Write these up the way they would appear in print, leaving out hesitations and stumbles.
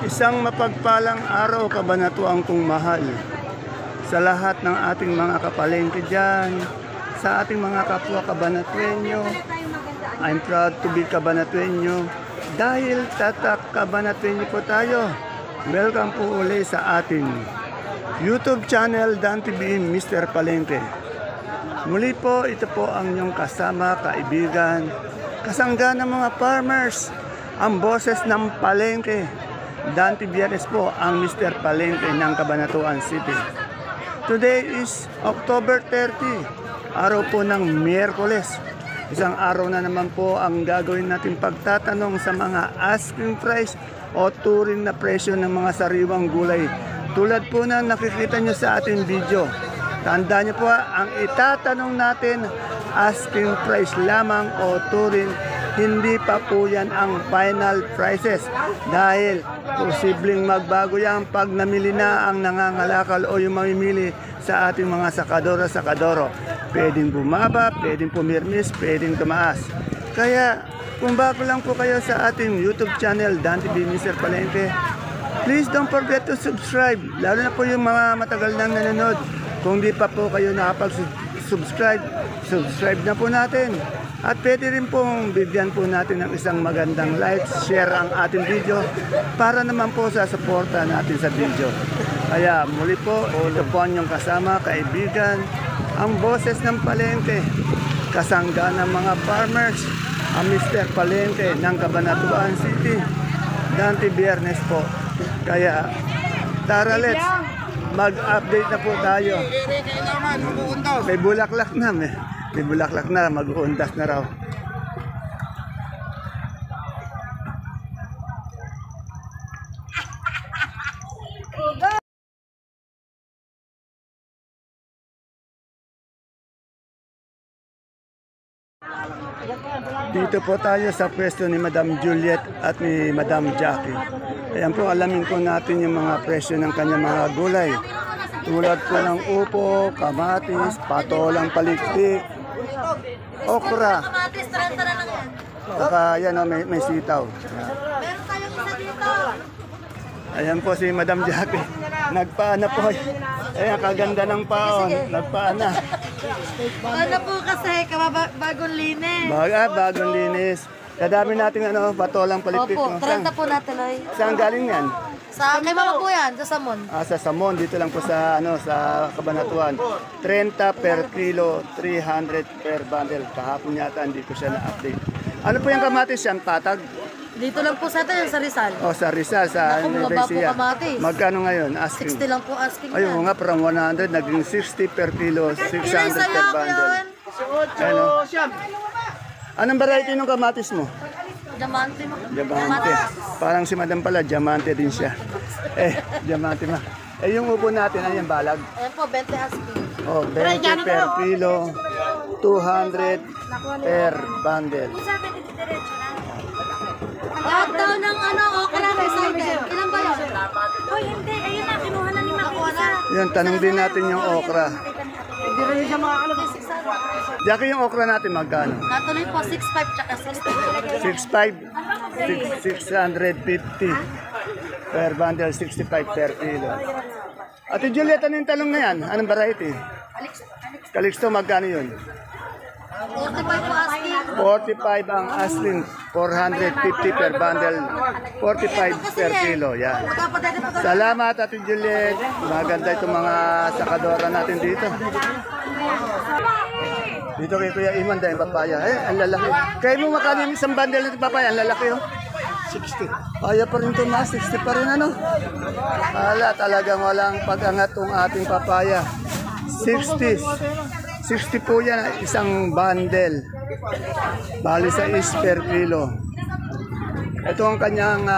Isang mapagpalang araw, kabanatuan kong mahal, sa lahat ng ating mga kapalengke dyan, sa ating mga kapwa kabanatuenyo. I'm proud to be kabanatuenyo dahil tatak kabanatuenyo po tayo. Welcome po uli sa ating YouTube channel Dan TV Mr. Palengke. Muli po, ito po ang inyong kasama, kaibigan, kasangga ng mga farmers, ang boses ng palengke. Dante Bienes po ang Mr. Palengke ng Cabanatuan City. Today is October 30, araw po ng Miyerkules. Isang araw na naman po ang gagawin natin pagtatanong sa mga asking price o turing na presyo ng mga sariwang gulay. Tulad po na nakikita nyo sa ating video. Tandaan niyo po, ang itatanong natin, asking price lamang o turing, hindi pa po yan ang final prices. Dahil posibleng magbago yan pag namili na ang nangangalakal o yung mamimili sa ating mga sakadora-sakadoro. Pwedeng bumaba, pwedeng pumirmis, pwedeng tumaas. Kaya kung bago lang po kayo sa ating YouTube channel, Dan TV Mr. Palengke, please don't forget to subscribe. Lalo na po yung mga matagal nang nanonood. Kung di pa po kayo nakapag-subscribe, subscribe na po natin. At pwede rin pong bigyan po natin ng isang magandang like, share ang ating video para naman po sa suporta natin sa video. Kaya muli po, ito po ang inyong kasama, kaibigan, ang boses ng palengke, kasangga ng mga farmers, ang Mr. Palengke ng Cabanatuan City, Dante Biernes po. Kaya tara, let's mag-update na po tayo. May bulaklak na, may bulaklak na, mag-uundas na raw. Dito po tayo sa pwesto ni Madam Juliet at ni Madam Jackie. Ayan po, alamin po natin yung mga presyo ng kanyang mga gulay. Tulad po ng upo, kamatis, patolang palikpik, okra. Kamatis, 30 na lang yan. Saka yan, may sitaw. Meron tayong isa dito. Ayan po si Madam Jackie. Nagpaana po. Ayan, kaganda ng paon. Nagpaana. Ano po kasi, bagong linis. Bagong linis. Kadami natin patolang palikpik. Opo, 30 po natin ay. Saan galing yan? Sa kay mama po yan, sa Samon. Sa Samon, dito lang po sa sa Cabanatuan. 30 per kilo, 300 per bundle. Kahapon yata hindi ko siya na-update. Ano po yung kamatis yan? Patag? Dito lang po sa atin, sa Rizal. Sa Rizal, sa Naku, Nueva baba po Ecija. kamatis. Magkano ngayon? Asking. 60 lang po asking Ayun yan. nga, from 100, naging 60 per kilo, 600 Ilan sa'yo per ako bundle. yun? Ano? Anong variety ng kamatis mo? Diamante mo. Diamante. Parang si Madam pala, diamante din siya. Diamante ma. Yung upo natin, ayan, balag. Ayan po, 20 asking. 20 per kilo, 200 per bundle. Lahat daw ng okra recycle. Ilan ba yun? Hoy, hindi. Ayun na, kinuha na ni Makisa. Yan, tanong din natin yung okra. Hindi rin siya makakalog. 600. Jackie, yung okra natin magkano? Natuloy po, 6.5 tsaka 60. 6.5, 650 per bundle, 65 per kilo. Ate Juliet, ano yung talong na yan? Anong variety? Calixto, magkano yun? 45 po asking. 45 ang asling, 450 per bundle, 45 per kilo. Yan. Salamat, Ate Juliet. Maganda itong mga sakadora natin dito. Dito kay Kuya Iman dahil papaya. Ang lalaki. Kaya mo makano yung isang bundle ng papaya? Ang lalaki, 60. Kaya pa rin tumaas, 60 pa rin Hala, talagang walang pag-angat tong ating papaya. 60. 60 po yan, isang bundle. Bali sa per kilo. Ito ang kanyang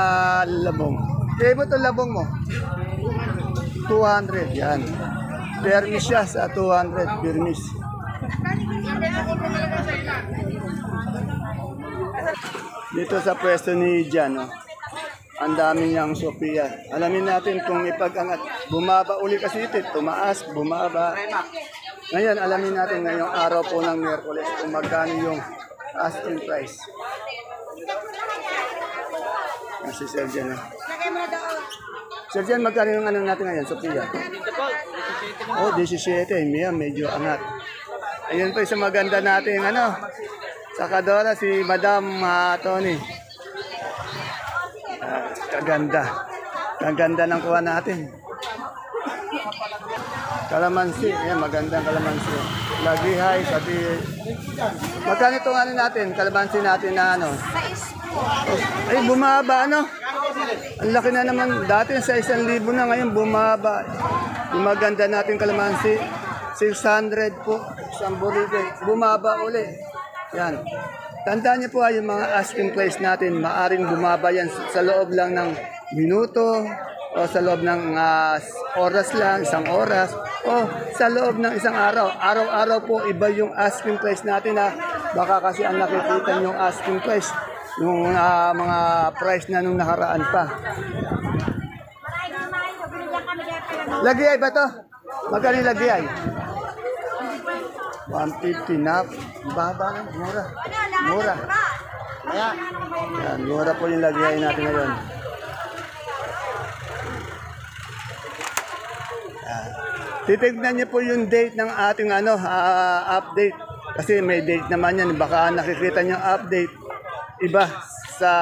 labong. Kaya mo itong labong mo? 200, yan. Permis siya sa 200, permis. Dito sa pwesto ni Jan, ang dami niyang Sophia. Alamin natin kung ipag-angat. Bumaba uli kasi ito, tumaas, bumaba. Ngayon, alamin natin ngayong araw po ng Miyerkules kung magkano yung asking price. si Sir Jan. Sir Jan, magkano yung ano natin ngayon, Sophia? Oh, 17. Medyo angat. Ayun po isang maganda natin, ano, sakadora, si Madam Tony. Kaganda. Kaganda ng kuha natin. Kalamansi. Ayan, magandang kalamansi. Lagihay, sabi. Magkano itong ano natin, kalamansi natin na ano? Ay, bumaba, ano? Ang laki na naman. Dati sa 1,000 na, ngayon bumaba. Yung maganda natin kalamansi, 600 po. Isang burrito. Bumaba uli. Yan. Tandaan niyo po yung mga asking price natin, maaring bumaba yan sa loob lang ng minuto o sa loob ng oras lang, isang oras o sa loob ng isang araw. Araw-araw po iba yung asking price natin na baka kasi ang nakikita yung asking price yung mga price na nung nakaraan pa. Lagay ba to? Magkano yung lagay? 150 na. Baba na. Mura. Mura. Yan, mura po yung lagay natin ngayon. Yan. Titignan niyo po yung date ng ating update. Kasi may date naman yan. Baka nakikita niyo update. Iba sa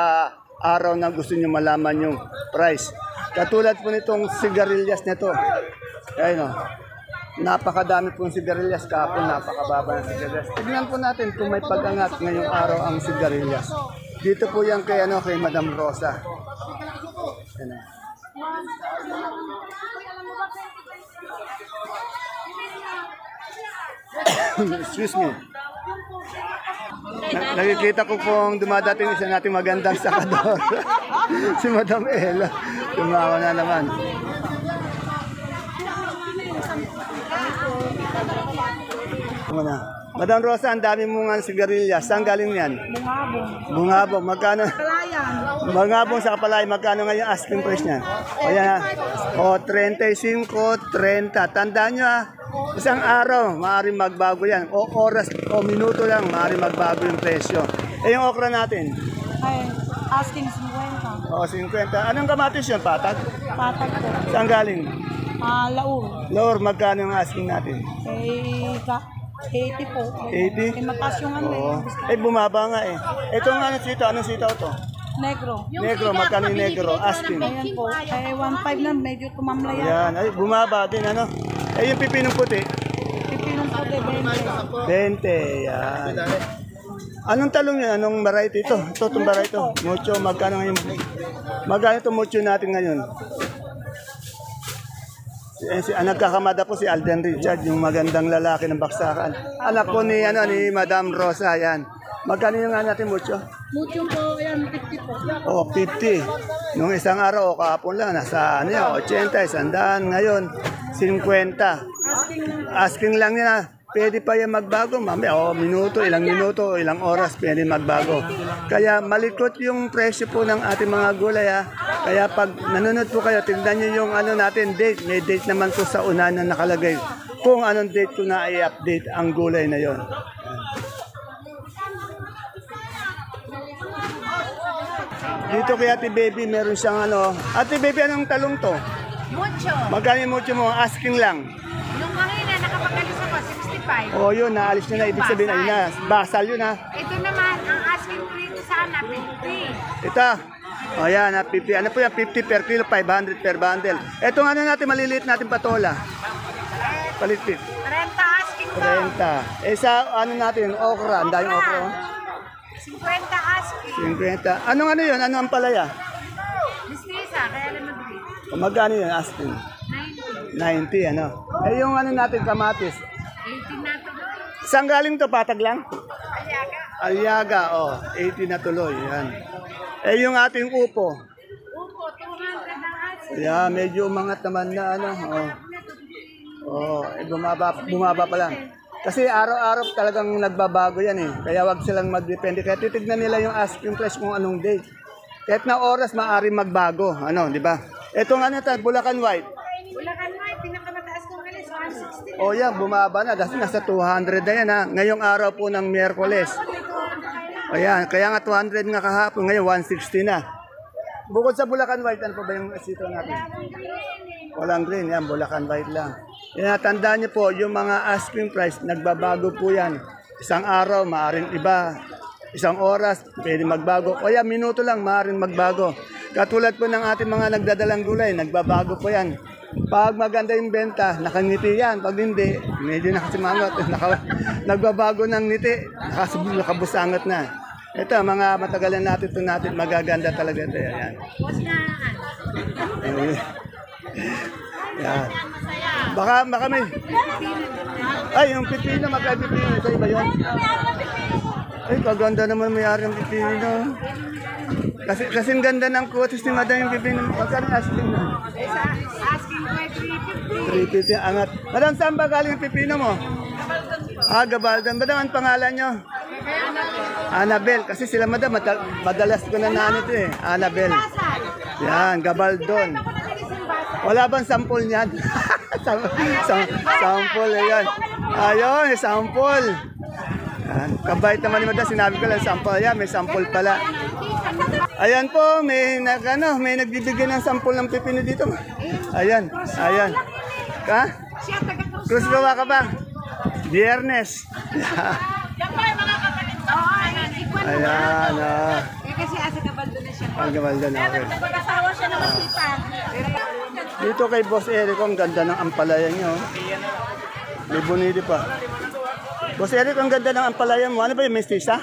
araw na gusto niyo malaman yung price. Katulad po nitong sigarilyas nito. Ayun o. Napakadami pong sigarilyas kahapon, napakababa ng sigarilyas. Tignan po natin kung may pag-angat ngayong araw ang sigarilyas. Dito po yan kay, kay Madam Rosa. Ayan. Excuse me. Nakikita ko pong dumadating isa nating magandang sakador. Si Madam Ella. Tumawa na naman. Madam Rosa, ang dami mong sigarilyas. Saan galing yan? Bungabong. Bungabong. Magkano? Palayan. Bungabong sa Kapalay. Magkano ngayon asking price niyan? Ayan. O, 35, 30. Tandaan nyo isang araw, maaaring magbago yan. O oras, o minuto lang, maaaring magbago yung presyo. Eh, yung okra natin? Ay, asking 50. O, 50. Anong kamatis yun? Patag? Patag po. Saan galing? Laur. Laur, magkano yung asking natin? 80 po. 80? Mataas yung Oo. Eh, bumaba nga eh. Ito nga, anong sitaw to? Negro. Negro, magkano yung negro? Asking. Ayan po. 1.5 na, medyo tumamlay yan. Yan, ay, bumaba din, ano? Eh, yung pipinong puti? Pipinong po de 20, yan. Anong talong yan? Anong variety ito? Itong variety ito. Mucho, magkano ngayon? Magkano itong mucho natin ngayon? Nagkakamada po si Alden Richard, yung magandang lalaki ng baksakan. Anak po ni Madam Rosa, yan. Magkano yung natin mucho? Mucho po, ayan, 50 po. O, 50. Nung isang araw o kahapon lang, nasa 80, 100. Ngayon, 50. Asking lang yan. Pwede pa yan magbago. Mamaya, ilang minuto, ilang oras, pwede magbago. Kaya malikot yung presyo po ng ating mga gulay. Kaya pag nanonood po kayo, tignan nyo yung natin date. May date naman po sa una na nakalagay. Kung anong date ko na i-update ang gulay na yon. Dito kay Ate Baby, meron siyang Ate Baby, anong talong to? Mucho. Magkano yung mucho mo? Asking lang. Yung kanina, nakapagalis ako, 65. O yun, naalis nyo na. Ibig sabihin, ayun na. Basal yun Ito naman, ang asking rate sana, 50. Ito. O yan, 50. Ano po yan? 50 per kilo, 500 per bundle. Ito nga natin, maliliit natin patola. Palitpit. 30 asking ko. 30. Eh sa natin, okra. Ang dahil okra. 50 asking. 50. Anong yun? Ano ang palaya? Mistisa, kaya lang nag-rate. Magkano yun asking? 90, Eh yung natin, kamatis. 18 na to. Saan galing to? Patag lang? Ayaga. Aliaga, 80 na tuloy. Yan. Eh yung ating upo. Upo, 200 ang asking. Yeah, medyo umangat naman na bumaba pa lang. Kasi araw-araw talagang nagbabago yan eh. Kaya wag silang magdepende. Kaya titignan nila yung asking price kung anong date. Kahit na oras, maaari magbago. Di ba? Itong Bulacan White. Bulacan White, pinakamataas kong alis, 160. O yan, bumaba na. Kasi nasa 200 na yan Ngayong araw po ng Miyerkules. O yan, kaya nga 200 nga kahapon. Ngayon, 160 na. Bukod sa Bulacan White, ano pa ba yung sitaw natin? Walang green, yan, Bulacan White lang. Yan, tandaan niyo po, yung mga asking price, nagbabago po yan. Isang araw, maaaring iba. Isang oras, pwede magbago. O yan, minuto lang, maaaring magbago. Katulad po ng ating mga nagdadalang gulay, nagbabago po yan. Pag maganda yung benta, nakangiti yan. Pag hindi, medyo nakasimangot. Nagbabago ng ngiti, nakabusangot na. Ito, mga matagalan natin ito natin, magaganda talaga ito. Yan. Yan. Baka may... Ay, yung pipino, magka-pipino. Ito iba yun? Ay, kaganda naman may-ari ng pipino. Kasing ganda ng kutis ni Madam yung pipino. Magkano asking na? Asking for 350 angat. Madam, saan ba galing yung pipino mo? Gabaldan. Madam, ang pangalan nyo? Annabel. Kasi sila madam, madalas ko na nanito eh. Annabel. Yan, Gabaldon. Wala bang sample niyan? Sample, ayan. Ayun, sample. Yan. Kabait naman ni madam, sinabi ko lang sample. Ayan, may sample pala. Ayan po, may nagbibigay ng sample ng pipino dito. Ayan, ayan. Ka? Cruz gawa ka ba? Biyernes. Ayan, Kasi asa Gabaldo na siya. ang gamalda na ako. Pag-asawa siya na masita. Dito kay Boss Eric, ang ganda ng ampalaya niyo. May bonito pa. Boss Eric, ang ganda ng ampalaya mo. Ano ba yung mestiza?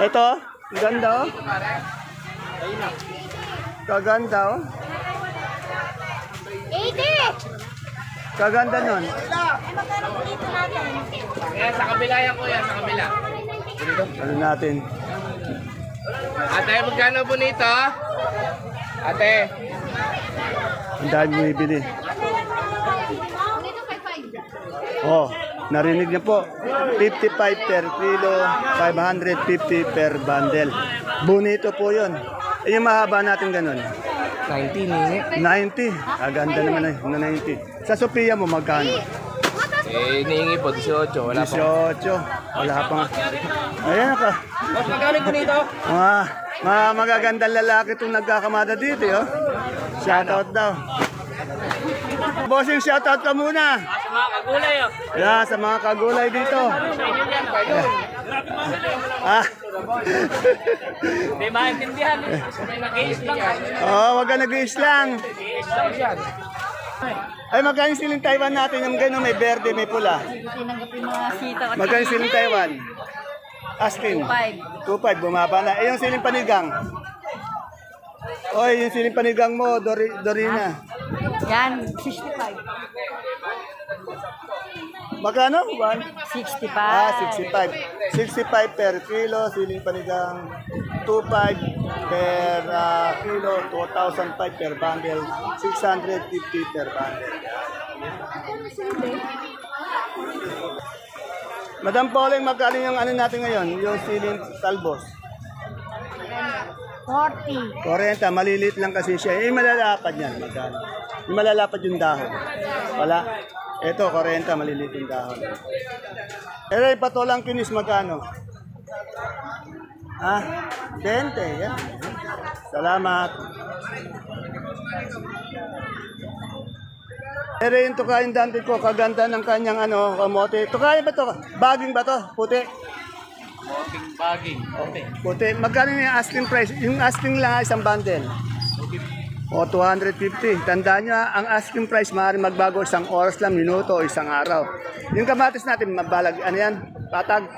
Ito, ang ganda oh. Kaganda oh. 80! Kaganda nun. Yan, sa kabila yan kuya, sa kabila. Ano natin? Ate, magkano bonito? Ate. Ang dahil bumibili. Oh, narinig niyo po. 55 per kilo, 550 per bundle. Bonito po yun. Eh, yung mahaba natin ganun. 90 ningi. 90. Aganda naman na 90. Sa Sophia mo magkano? Ningi po, 18. Wala 18. Wala pa nga. Ayan ka. Magkano bonito? Mga magagandang lalaki itong nagkakamada dito. Oh. Shoutout daw. Bossing, shoutout ka muna. Sa mga kagulay oh. Yeah, sa mga kagulay dito. Hindi maintindihan. Nag-iis lang. Wag ka nag-iis lang. Ay, magkano yung siling Taiwan natin? Yung gano'n, may berde, may pula. Tinanggapin mga sitaw at Magkano yung siling Taiwan? Asking. 2.5, bumaba na. Eh, yung siling panigang? Oy, yung siling panigang mo, Dorina. yan, 65. Magkano? 65. 65. 65 per kilo, siling panigang 2.5 per kilo, 2,005 per bundle, 650 per bundle. Madam Pauling, magkano yung ano natin ngayon? Yung siling talbos? 40. 40, malilit lang kasi siya. Eh, malalapad yan. Magkano? Malalapad yung dahon. Wala. Ito, 40, malilit yung dahon. Eh, patolang kinis, magkano? 20, yan. Salamat. Pero yung tukayin dante ko, kaganda ng kanyang kamote. Tukayin ba to? Baging ba to? Puti? Baging. Puti. Magkano yung asking price? Yung asking lang isang bundle. O 250. Tandaan nyo, ang asking price maaaring magbago isang oras lang, minuto o isang araw. Yung kamatis natin, mabalag, ano yan? Patag?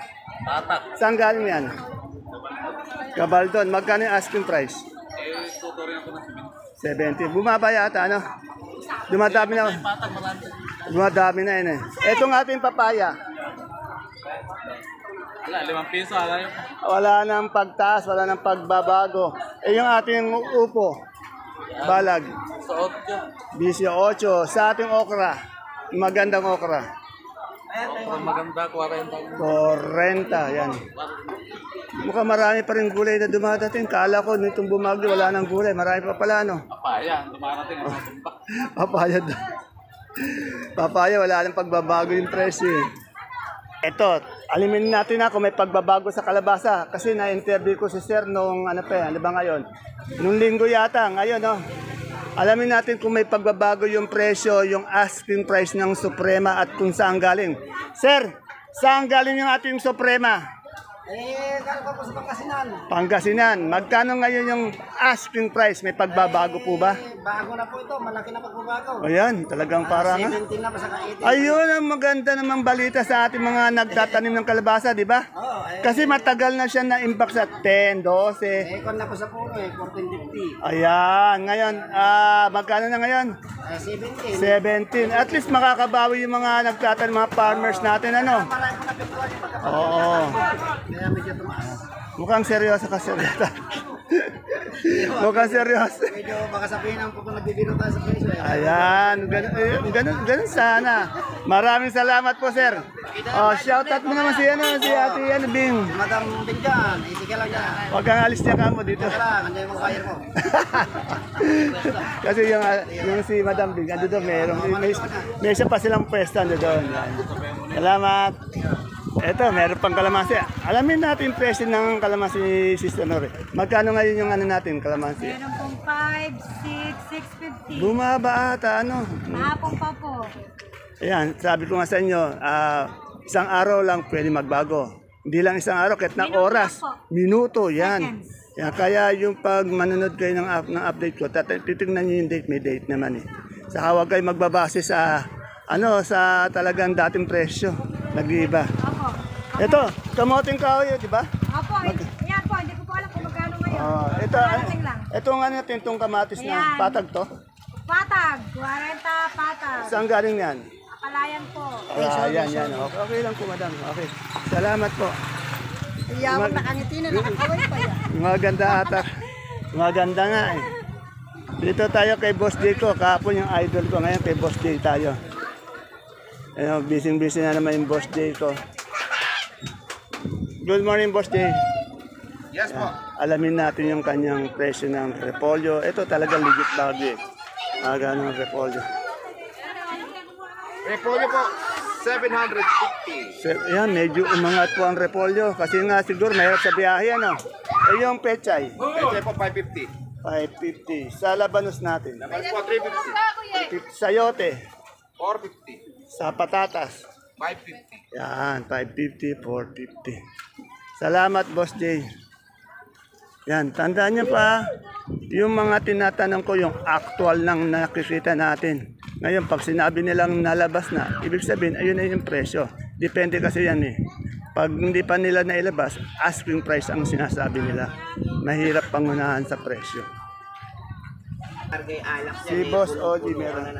Tatak. Saan galing yan? Gabaldon. Magkano yung asking price? Tuturin ako ng 70. Bumaba yata, ano? Dumadami na. Dumadami na yun eh. Etong ating papaya. Wala, 5 piso. Wala nang pagtaas, wala nang pagbabago. Eh yung ating upo, balag, Sa 8. 18. Sa ating okra, magandang okra, Kung maganda, 40. 40. Yan. Mukhang marami pa rin gulay na dumadating. Kala ko nitong bumagyo, wala nang gulay. Marami pa pala, no? Papaya, dumarating ang matumba. Papaya Papaya, wala nang pagbabago yung presyo eh. Ito, Alimin natin na kung may pagbabago sa kalabasa. Kasi na-interview ko si Sir nung ano ba ngayon? Nung linggo yata, ngayon alamin natin kung may pagbabago yung presyo, yung asking price ng Suprema at kung saan galing. Sir, saan galing yung ating Suprema? Galing pa po sa Pangasinan. Pangasinan. Magkano ngayon yung asking price? May pagbabago po ba? Bago na po ito, malaki na pagbabago. Ayan, talagang parang 17 na pa sa 18. ayun ang maganda namang balita sa ating mga nagtatanim ng kalabasa, di ba? Oo, Kasi matagal na siya na-impact sa 10, 12. kung na po sa puno 14.50. Ayan, ngayon, magkano na ngayon? 17. 17. At least makakabawi yung mga nagtatanim, mga farmers natin, ano? Marami po na pagkakuha yung pagkakuha. Oo. Kaya medyo tumaas. Mukhang seryoso ka, seryoso. Mukhang seryoso. Medyo baka sabihin ang kung nagbibiro tayo sa presyo. Ayan, ganun sana. Maraming salamat po, sir. Shoutout mo naman si Ate Bing. Madam Binjan, isika lang niya. Huwag kang alis niya ka mo dito. Wala, nandiyan yung mga buyer mo. Kasi yung si Madam Bing, ando doon, may isa pa silang pwesto ando doon. Yan. Salamat. Eto, meron pang kalamansi. Alamin natin yung presyo ng kalamansi, Sister Nore. Magkano ngayon yung ano natin, kalamansi? Meron pong 5, 6, 650. Bumaba ata, ano? Mahapon pa po. Ayan, sabi ko nga sa inyo, isang araw lang pwede magbago. Hindi lang isang araw, kahit na Minuto oras, lang po. minuto, yan. Seconds. Yan. Kaya yung pag manunod kayo ng update ko, titignan nyo yung date, may date naman eh. Saka huwag kayo magbabase sa, sa talagang dating presyo. Nag-iiba. Opo. Ito, kamoting kahoy, di ba? Opo, yan po. Hindi ko po alam kung magkano ngayon. Parating lang. Ito nga natin, itong kamatis na Ayan. patag to. Patag, 40 patag. Saan galing yan? Akalayan po. Yan. Okay, okay lang po, madam. Okay. Salamat po. Iyawang nakangiti na, nakakaway pa yan. Maganda ata. Maganda nga eh. Dito tayo kay Boss J ko. Kahapon yung idol ko. Ngayon kay Boss J tayo. Ayun, busy na naman yung Boss J ko. Good morning, Boss J. Yes po. Alamin natin yung kanyang presyo ng repolyo. Ito talaga legit bago eh. Magkano ang repolyo? Repolyo po, 750. Yan, medyo umangat po ang repolyo. Kasi nga siguro mahirap sa biyahe, ano? Yung pechay, Pwede po 550. 550. Sa labanos natin. Naman po 350. Sayote, 450. sa patatas. 550. Yan, 550, 450. Salamat, Boss J. Yan, tandaan niyo pa, yung mga tinatanong ko, yung actual nang nakikita natin. Ngayon, pag sinabi nilang nalabas na, ibig sabihin, ayun na yung presyo. Depende kasi yan eh. Pag hindi pa nila nailabas, asking price ang sinasabi nila. Mahirap pangunahan sa presyo. Si Boss Oji meron.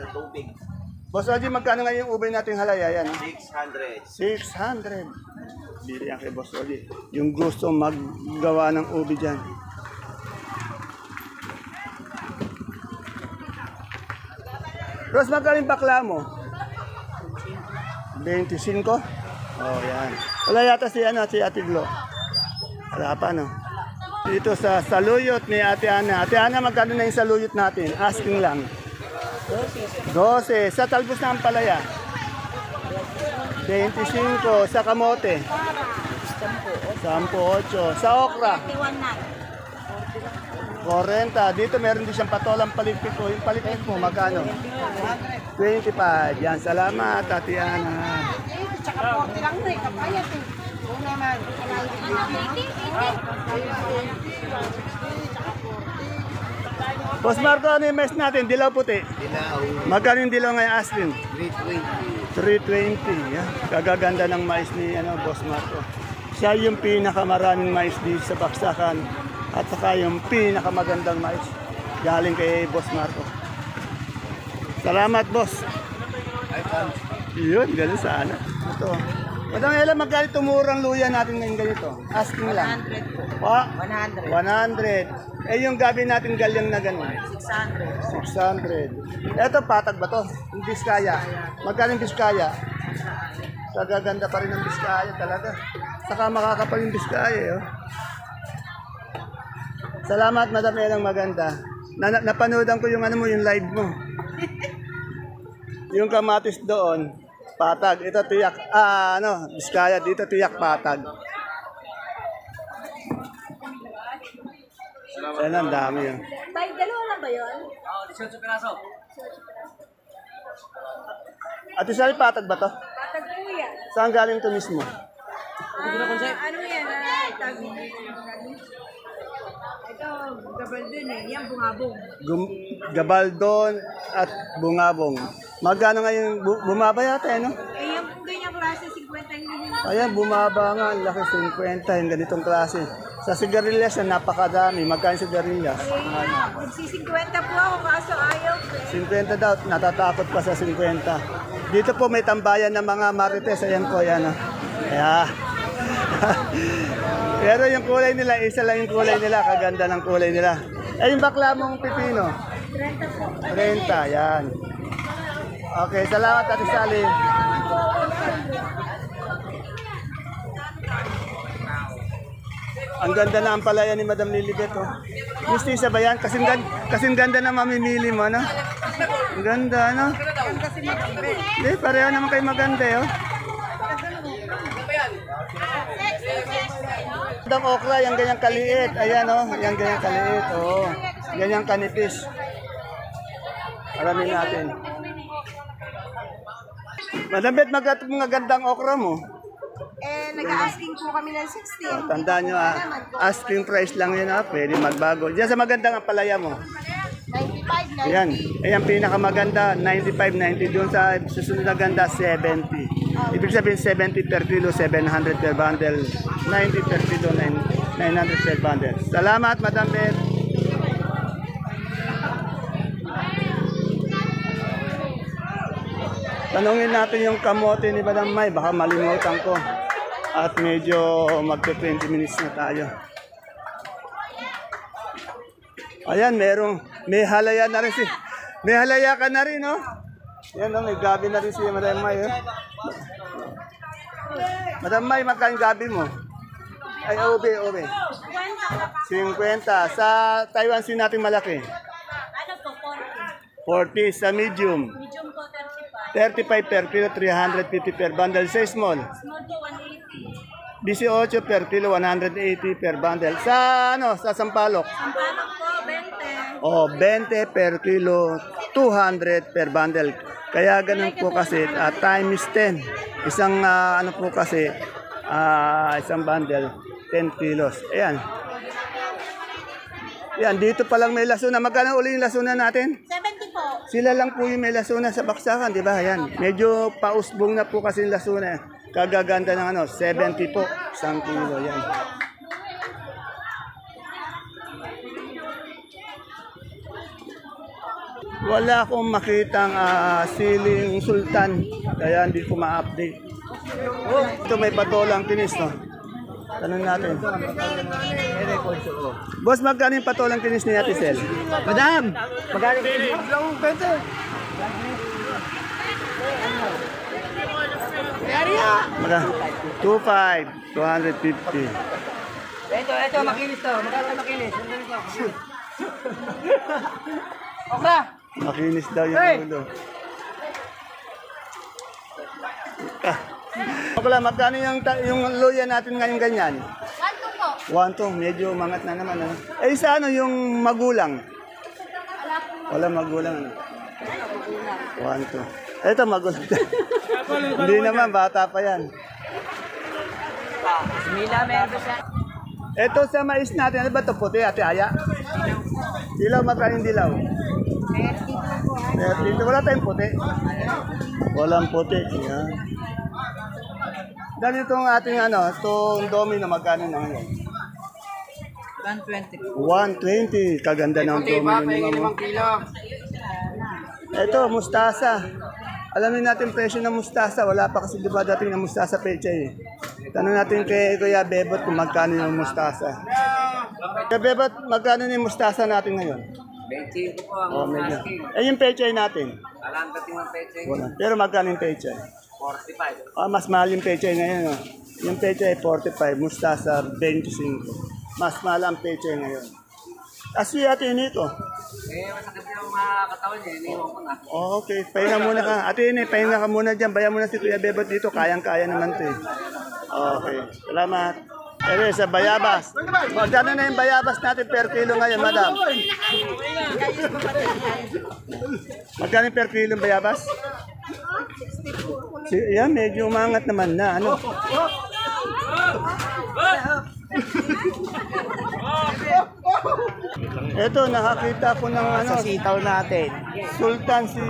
Boss Oji, magkano ngayon yung ube nating halaya? Yan, 600. 600. Bili yan kay Boss Oji. Yung gusto maggawa ng ube dyan. Ros, magkano yung bakla mo? 25? Oh, yan. Wala yata si Ate Glo. Wala pa, no? Dito sa saluyot ni Ate Ana. Ate Ana, magkano na yung saluyot natin? Asking lang. 12. Sa talbos na ang palaya? 25. Sa kamote? 10. Sa okra? 40. Dito meron din siyang patolang palikpik ko. Yung palikpik mo, magkano? 25. Yan, salamat, Tatiana. Tsaka 40 lang na, kapayat eh. Oo naman. Boss Marco, ano yung mais natin? Dilaw puti. Dilaw. Magkano yung dilaw ngayon, Astin? 320. 320. Yan. Kagaganda ng mais ni Boss Marco. Siya yung pinakamaraming mais dito sa Baksakan. At saka yung pinakamagandang mais. Galing kay Boss Marco. Salamat, boss. Yun, ganun sana. Ito. Madam Ella, magkano tumurang luya natin ngayon ganito? Asking lang. 100 po. Pa? 100. 100. Eh, yung gabi natin galyang na gano'n? 600. 600. Ito, patag ba to? Yung Biskaya. Magkano yung Biskaya? Kagaganda pa rin ng Biskaya talaga. Saka makakapal yung Biskaya, eh. Oh. Salamat, Madam Elang, maganda. Napanoodan ko yung yung live mo. Yung kamatis doon, Patag. Ito tiyak, Biskaya. Dito tiyak patag. Ayan, ang dami yun. Tay, dalawa lang ba yun? Ate Sally, patag ba to? Patag po yan. Saan galing to mismo? Ano yan? Ito, gabaldon eh. Yan, bungabong. Gabaldon at Bungabong. Magkano ngayon? Bumaba yata, no? Eh, yan po ganyan klase, 50 yung ganyan. Ayan, bumaba nga. Ang laki, 50. Yung ganitong klase. Sa sigarilyas, napakadami. Magkano sigarilyas? Nagsi-50 po ako, kaso ayaw ko eh. 50 daw. Natatakot pa sa 50. Dito po may tambayan ng mga marites. Ayan po, yan. Ayan. Pero yung kulay nila, isa lang yung kulay nila. Kaganda ng kulay nila. Eh, yung bakla mong pipino? 30 po. 30, yan. Okay, salamat Ate Sally. Ang ganda na ang palaya ni Madam Lilibet, oh. Mistisa ba yan? Kasing ganda na mamimili mo, no? Ang ganda, no? Hindi, pareho naman kayo maganda, oh. Ang okra, yung ganyang kaliit. Ayan, oh. Yung ganyang kaliit, oh. Ganyang kanipis. Aramin natin. Madam Bet, magandang okra mo. Eh, nag-asking po kami ng 60. Tandaan nyo, asking price lang yun, pwede magbago. Diyan sa magandang palaya mo. 95, 90. Ayan, ayan pinakamaganda, 95, 90. Doon sa susunod na ganda, 70. Ibig sabihin 70 per kilo, 700 per bundle. 90 per kilo, 900 per bundle. Salamat, Madam Bet. Tanungin natin yung kamote ni Madam May, baka malimutan ko. At medyo magto 20 minutes na tayo. Ayan, may halaya na rin may halaya ka na rin, no? Yan, no, may gabi na rin si Madam May, oh. Madam May, magkano gabi mo? Ay, ube. 50. Sa Taiwan Sea natin malaki? Ano po, 40 40. sa medium. Medium po, 35 35. per kilo, 350 per bundle. Sa small, Small po, 180. 18 per kilo, 180 per bundle. Sa Sampalok? Sampalok po, 20. O, 20 per kilo, 200 per bundle. Kaya ganun po kasi, times 10. Isang, isang bundle, 10 kilos. Ayan. Yan, dito pa lang may lasuna. Magkano uli yung lasuna natin? 70 po. Sila lang po yung may lasuna sa baksakan, di ba? Ayan. Medyo pausbong na po kasi yung lasuna. Kagaganda ng 70 po. Isang kilo, yan. Wala akong makitang siling sultan. Kaya hindi ko ma-update. Ito may patolang tinis, no? Tanong natin. Boss, magkano yung patolang tinis ni Ate Sel? Madam! Magkano kinis? Lang pwede. Magkano? 250. 250. Ito, makinis to. Magkano makinis? Okra! Makinis daw yung ulo. Okay, magkano yung luya natin ngayon ganyan? 1 po. 1 medyo umangat na naman. Eh, sa yung magulang? Wala magulang. 1 Ito magulang. Hindi naman, bata pa yan. Ito sa mais natin, ano ba ito? Puti, Ate Aya? Dilaw, magkano yung dilaw? 30. Wala tayong puti. Walang puti. Yan. Ganito ang ating itong domino, magkano na ngayon? 120. Kaganda ng domino ni Mamo. Ito, mustasa. Alamin natin presyo ng mustasa. Wala pa kasi diba dating ng mustasa pecha eh. Tanong natin kay Kuya Bebot kung magkano yung mustasa. Kuya Bebot, magkano yung mustasa natin ngayon? 25 po ang Medyo. Eh, yung pechay natin? alam dating ang pechay. Wala. Pero magkano yung pechay? 45. Mas mahal yung pechay ngayon. Yung pechay 45, mustasa 25. Mas mahal ang pechay ngayon. Asya Ate Nico, Masakit yung mga katawan niya, iniwan ko na. Okay, pahinga muna ka. Ate Ine, pahinga ka muna dyan. Bayan mo na si Kuya Bebot dito. Kayang-kaya naman to eh. Okay, salamat. Ere, sa bayabas. Magkano na yung bayabas natin per kilo ngayon, madam? Magkano per kilo yung bayabas? Yan, medyo umangat naman na. Ano? Ito, nakakita ko ng ano, Sa sitaw natin. Sultan si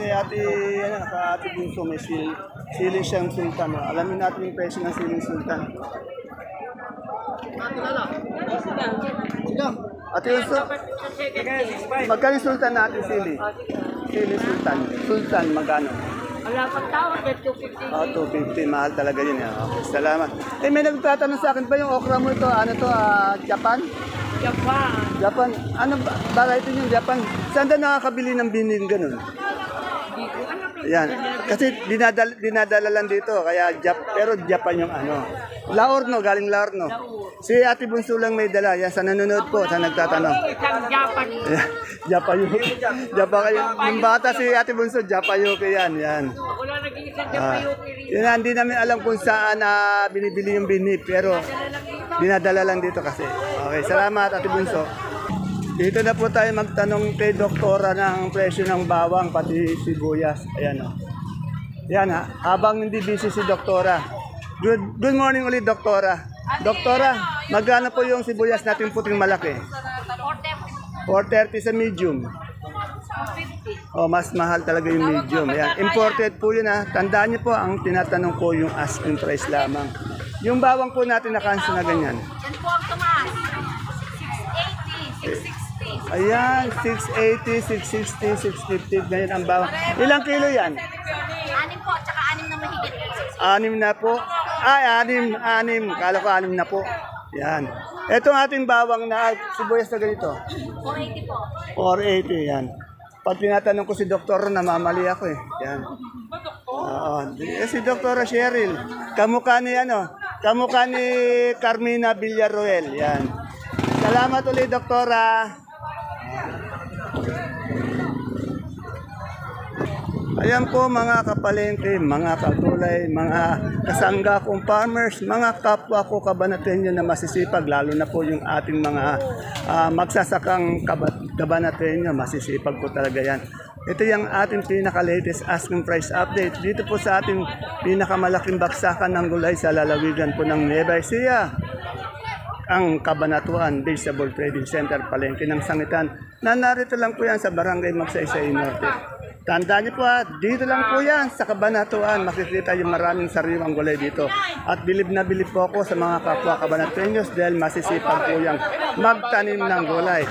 ate Ate Bunso may sili siyang sultan. Alamin natin yung presyo ng siling sultan. Ate Bunso, magkano yung sultan natin sili? Sili sultan. Sultan magkano? Wala pang tawag, 250. 250, mahal talaga yun. Okay, salamat. May nagtatanong sa akin ba yung okra mo ito? Ano to? Japan? Japan. Ano ba? Variety yung Japan. Saan na nakakabili ng bining ganun? Yan. Kasi dinadala lang dito. Kaya pero Japan yung ano. Laorno, galing Laorno. Si Ate Bunso lang may dala. Yan, sa nanonood po, sa nagtatanong. Japayuki. Japayuki. Yung bata si Ate Bunso, Japayuki yan. Yan. Wala nag-iisang Japayuki. Yun, hindi namin alam kung saan binibili yung binhi. Pero dinadala lang dito kasi. Okay, salamat Ate Bunso. Dito na po tayo magtanong kay Doktora ng presyo ng bawang pati sibuyas. Ayan o. Yan ha. Habang hindi busy si Doktora. Good morning ulit Doktora. Doktora, magkano po yung sibuyas natin puting malaki? 430 sa medium. Oh, mas mahal talaga yung medium. Ayan. Imported po yun ha. Tandaan niyo po, ang tinatanong ko yung asking price lamang. Yung bawang po natin na kanso na ganyan. Yan po ang tumaas. 680, 660. Ayan, 680, 660, 650, ganyan ang bawang. Ilang kilo yan? 6 po, tsaka 6 na mahigit. 6 na po. Ay, 6. Kala ko 6 na po. Yan. Itong ating bawang na sibuyas na ganito. 480 po. 480, yan. Pag tinatanong ko si Doktor, namamali ako eh. Yan. Oo. Si Doktora Cheryl. Kamukha ni kamukha ni Carmina Villarroel. Yan. Salamat ulit, Doktora. Ayan po mga kapalengke, mga katulay, mga kasangga kong farmers, mga kapwa ko kabanatenyo na masisipag, lalo na po yung ating mga magsasakang kabanatenyo, masisipag po talaga yan. Ito yung ating pinaka-latest asking price update. Dito po sa ating pinakamalaking baksakan ng gulay sa lalawigan po ng Nueva Ecija, ang Cabanatuan Vegetable Trading Center, Palengke ng Sangitan, na narito lang po yan sa Barangay Magsaysay Norte. Tandaan niyo po dito lang po yan sa Cabanatuan, makikita yung maraming sariwang gulay dito. At bilib na bilib po ako sa mga kapwa Cabanatueños dahil masisipag po yung magtanim ng gulay.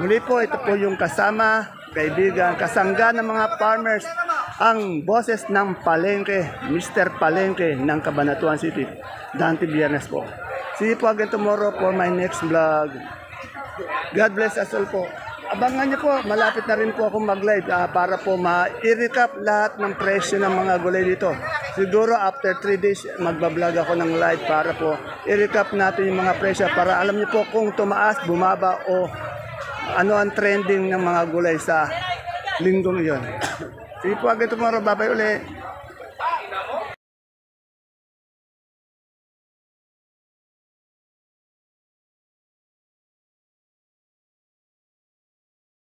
Muli po, ito po yung kasama, kaibigan, kasangga ng mga farmers, ang boses ng Palengke, Mr. Palengke ng Cabanatuan City, Dante Biernes po. See you po again tomorrow for my next vlog. God bless us all po. Abangan niyo po, malapit na rin po akong mag-live para po ma-recap lahat ng presyo ng mga gulay dito. Siguro after 3 days, magbablog ako ng live para po i-recap natin yung mga presyo para alam niyo po kung tumaas, bumaba o ano ang trending ng mga gulay sa linggong iyon. See you po again tomorrow. Bye-bye ulit.